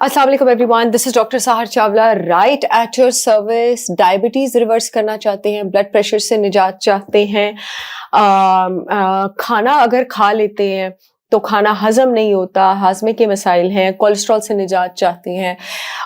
अस्सलाम वालेकुम everyone, this is doctor Sahar Chawla right at your service. Diabetes reverse करना चाहते हैं, ब्लड प्रेशर से निजात चाहते हैं, खाना अगर खा लेते हैं तो खाना हजम नहीं होता, हाजमे के मसाइल हैं, कोलेस्ट्रॉल से निजात चाहते हैं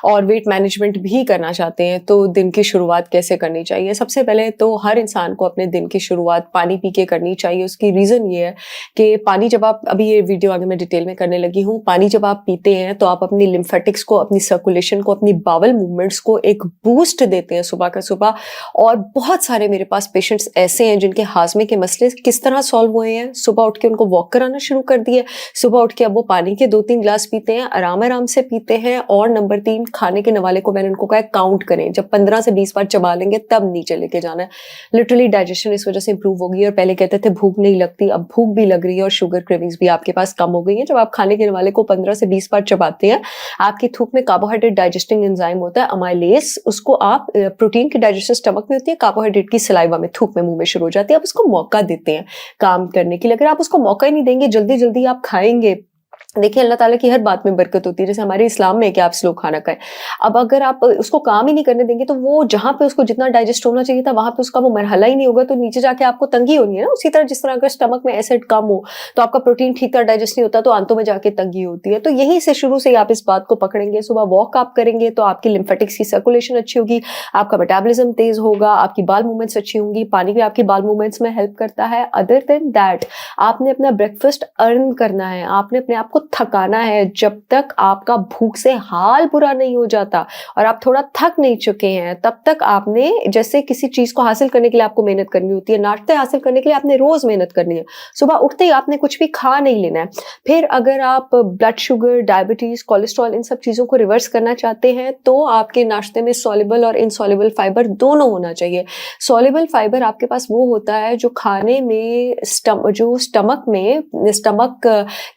और वेट मैनेजमेंट भी करना चाहते हैं, तो दिन की शुरुआत कैसे करनी चाहिए? सबसे पहले तो हर इंसान को अपने दिन की शुरुआत पानी पी के करनी चाहिए। उसकी रीज़न ये है कि पानी जब आप, अभी ये वीडियो आगे मैं डिटेल में करने लगी हूँ, पानी जब आप पीते हैं तो आप अपनी लिम्फेटिक्स को, अपनी सर्कुलेशन को, अपनी बावल मूवमेंट्स को एक बूस्ट देते हैं सुबह का सुबह। और बहुत सारे मेरे पास पेशेंट्स ऐसे हैं जिनके हाजमे के मसले किस तरह सॉल्व हुए हैं। सुबह उठ के उनको वॉक कराना शुरू कर दिया, सुबह उठ के अब वो पानी के 2-3 ग्लास पीते हैं, आराम आराम से पीते हैं। और नंबर 3, खाने के नवाले को मैंने उनको कहा काउंट करें, जब 15 से 20 बार चबा लेंगे तब नीचे लेके जाना है। लिटरली डाइजेशन इस वजह से इंप्रूव होगी। और पहले कहते थे भूख नहीं लगती, अब भूख भी लग रही है और शुगर क्रेविंग्स भी आपके पास कम हो गई है। जब आप खाने के नवाले को 15 से 20 बार चबाते हैं, आपकी थूक में कार्बोहाइड्रेट डाइजेस्टिंग एंजाइम होता है अमाइलेज, उसको आप, प्रोटीन की डाइजेशन स्टमक में होती है, कार्बोहाइड्रेट की सलाइवा में, थूक में, मुंह में शुरू हो जाती है। आप उसको मौका देते हैं काम करने के लिए। अगर आप उसको मौका ही नहीं देंगे, जल्दी जल्दी आप खाएंगे, देखिए अल्लाह ताला की हर बात में बरकत होती है। जैसे हमारे इस्लाम में है कि आप स्लो खाना खाएं। अब अगर आप उसको काम ही नहीं करने देंगे तो वो जहाँ पे उसको जितना डाइजेस्ट होना चाहिए था वहां पे उसका वो मरहला ही नहीं होगा, तो नीचे जाके आपको तंगी होनी है ना। उसी तरह जिस तरह अगर स्टमक में एसिड कम हो तो आपका प्रोटीन ठीक तरह डाइजेस्ट नहीं होता, तो आंतों में जाके तंगी होती है। तो यहीं से शुरू से आप इस बात को पकड़ेंगे। सुबह वॉक आप करेंगे तो आपकी लिम्फेटिक्स की सर्कुलेशन अच्छी होगी, आपका मेटाबॉलिज्म तेज होगा, आपकी बाल मूवमेंट्स अच्छी होंगी। पानी भी आपकी बाल मूवमेंट्स में हेल्प करता है। अदर देन दैट, आपने अपना ब्रेकफास्ट अर्न करना है, आपने अपने आप को थकाना है। जब तक आपका भूख से हाल बुरा नहीं हो जाता और आप थोड़ा थक नहीं चुके हैं, तब तक आपने, जैसे किसी चीज को हासिल करने के लिए आपको मेहनत करनी होती है, नाश्ते हासिल करने के लिए आपने रोज मेहनत करनी है। सुबह उठते ही आपने कुछ भी खा नहीं लेना है। फिर अगर आप ब्लड शुगर, डायबिटीज, कोलेस्ट्रॉल, इन सब चीजों को रिवर्स करना चाहते हैं तो आपके नाश्ते में सॉल्युबल और इनसॉल्युबल फाइबर दोनों होना चाहिए। सॉल्युबल फाइबर आपके पास वो होता है जो खाने में जो स्टमक में, स्टमक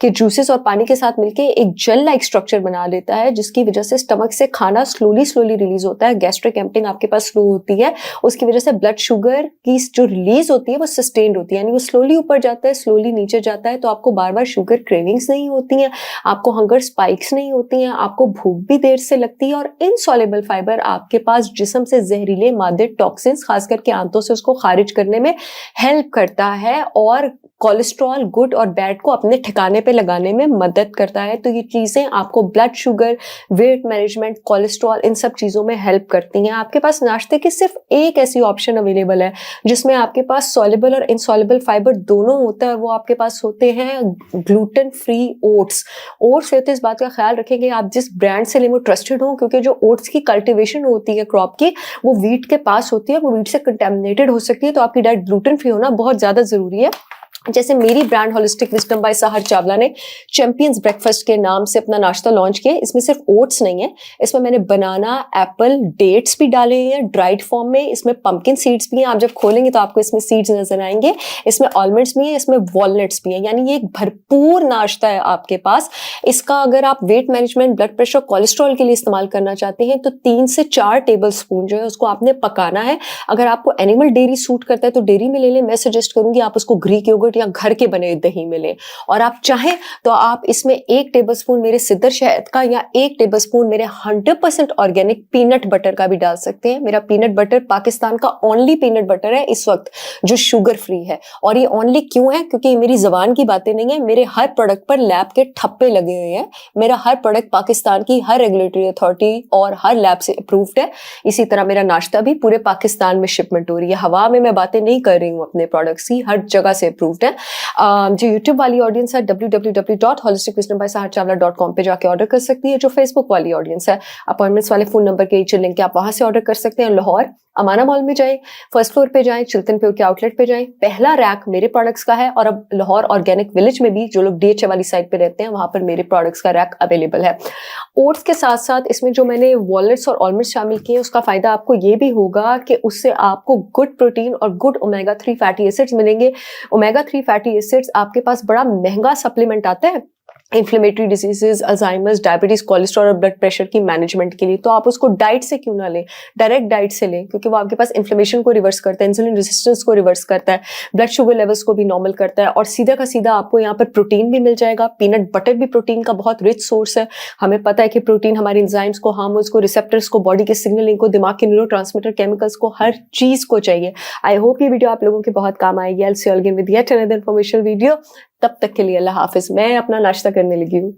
के जूसेस और पानी के साथ मिलके एक जेल लाइक स्ट्रक्चर बना लेता है, जिसकी वजह से स्टमक से खाना स्लोली स्लोली रिलीज होता है। गैस्ट्रिक एम्पटिंग आपके पास स्लो होती है, उसकी वजह से ब्लड शुगर की जो रिलीज होती है वो सस्टेन्ड होती है, यानी वो स्लोली ऊपर जाता है, स्लोली नीचे जाता है। तो आपको बार बार शुगर क्रेविंग्स नहीं होती हैं, आपको हंगर स्पाइक्स नहीं होती हैं, आपको भूख भी देर से लगती है। और इनसॉल्युबल फाइबर आपके पास जिस्म से जहरीले मादे, टॉक्सिन्स, खास करके आंतों से उसको खारिज करने में हेल्प करता है और कोलेस्ट्रॉल, गुड और बैड को अपने ठिकाने पे लगाने में मदद करता है। तो ये चीजें आपको blood sugar, weight management, cholesterol, इन सब चीजों में हेल्प करती हैं। आपके पास नाश्ते की सिर्फ एक ऐसी ऑप्शन अवेलेबल है जिसमें आपके पास सॉल्युबल और इनसॉल्युबल फाइबर दोनों होता है, और वो आपके पास होते हैं ग्लूटेन फ्री ओट्स। ओट्स होते, इस बात का ख्याल रखेंगे आप जिस ब्रांड से लें वो ट्रस्टेड हो, क्योंकि जो ओट्स की कल्टिवेशन होती है क्रॉप की, वो वीट के पास होती है, वो वीट से कंटेमिनेटेड हो सकती है। तो आपकी डाइट ग्लूटेन फ्री होना बहुत ज्यादा जरूरी है। जैसे मेरी brand holistic wisdom by Sahar Chawla ने चैंपियंस ब्रेकफास्ट के नाम से अपना नाश्ता लॉन्च किया। इसमें सिर्फ ओट्स नहीं है, इसमें मैंने बनाना, एप्पल, डेट्स भी डाले हैं ड्राइड फॉर्म में, इसमें पंपकिन सीड्स भी हैं, आप जब खोलेंगे तो आपको इसमें सीड्स नजर आएंगे, इसमें ऑलमंड्स भी हैं, इसमें वॉलनट्स भी हैं, यानी ये एक भरपूर नाश्ता है आपके पास। इसका अगर आप weight management, blood pressure, cholesterol के लिए इस्तेमाल करना चाहते हैं तो 3 से 4 टेबल स्पून जो है उसको आपने पकाना है। अगर आपको एनिमल डेयरी सूट करता है तो डेयरी में ले लें, मैं सजेस्ट करूंगी आप उसको ग्रीक योगर्ट या घर के बने दही में लें। और आप चाहें तो आप इसमें 1 टेबलस्पून मेरे सिद्दर शहद का या 1 टेबलस्पून मेरे 100% ऑर्गेनिक पीनट बटर का भी डाल सकते हैं। मेरा पीनट बटर पाकिस्तान का ओनली पीनट बटर है इस वक्त जो शुगर फ्री है। और ये ओनली क्यों है? क्योंकि मेरी जबान की बातें नहीं है, मेरे हर प्रोडक्ट पर लैब के ठप्पे लगे हुए हैं। मेरा हर प्रोडक्ट पाकिस्तान की हर रेगुलेटरी अथॉरिटी और हर लैब से अप्रूव्ड है। इसी तरह मेरा नाश्ता भी पूरे पाकिस्तान में शिपमेंट हो रही है। हवा में मैं बातें नहीं कर रही हूँ, अपने प्रोडक्ट्स की हर जगह से अप्रूव्ड है। जो यूट्यूब वाली ऑडियंस है www.holisticwisdombysaharchavla.com पे जाके ऑर्डर कर सकती है। जो फेसबुक वाली ऑडियंस है, अपॉइंटमेंट्स वाले फोन नंबर के नीचे लिंक है, आप वहां से ऑर्डर कर सकते हैं। लाहौर अमाना मॉल में जाएं, फर्स्ट फ्लोर पे जाएं, चिल्तन प्योर के आउटलेट पे जाएं, पहला रैक मेरे प्रोडक्ट्स का है। और अब लाहौर ऑर्गेनिक विलेज में भी जो लोग डीएचए वाली साइड पे रहते हैं वहां पर मेरे प्रोडक्ट्स का रैक अवेलेबल है। ओट्स के साथ साथ इसमें जो मैंने वॉलनट्स और ऑलमंड्स शामिल किए उसका फायदा आपको ये भी होगा कि उससे आपको गुड प्रोटीन और गुड ओमेगा 3 फैटी एसिड्स मिलेंगे। ओमेगा 3 फैटी एसिड्स आपके पास बड़ा महंगा सप्लीमेंट आता है, inflammatory diseases, Alzheimer's, diabetes, cholesterol और ब्लड प्रेशर की मैनेजमेंट के लिए। तो आप उसको डाइट से क्यों ना लें, डायरेक्ट डाइट से लें, क्योंकि वो आपके पास इन्फ्लेमेशन को रिवर्स करता है, इंसुलिन रेजिस्टेंस को रिवर्स करता है, ब्लड शुगर लेवल्स को भी नॉर्मल करता है, और सीधा का सीधा आपको यहाँ पर प्रोटीन भी मिल जाएगा। पीनट बटर भी प्रोटीन का बहुत रिच सोर्स है। हमें पता है कि प्रोटीन हमारे एंजाइम्स को, हार्मोन्स को, रिसेप्टर्स को, बॉडी के सिग्नलिंग को, दिमाग के न्यूरोट्रांसमीटर केमिकल्स को, हर चीज को चाहिए। आई होप ये वीडियो आप लोगों के बहुत काम आएगी। I will see you again with yet another informational video. तब तक के लिए अल्लाह हाफिज। मैं अपना नाश्ता करने लगी हूँ।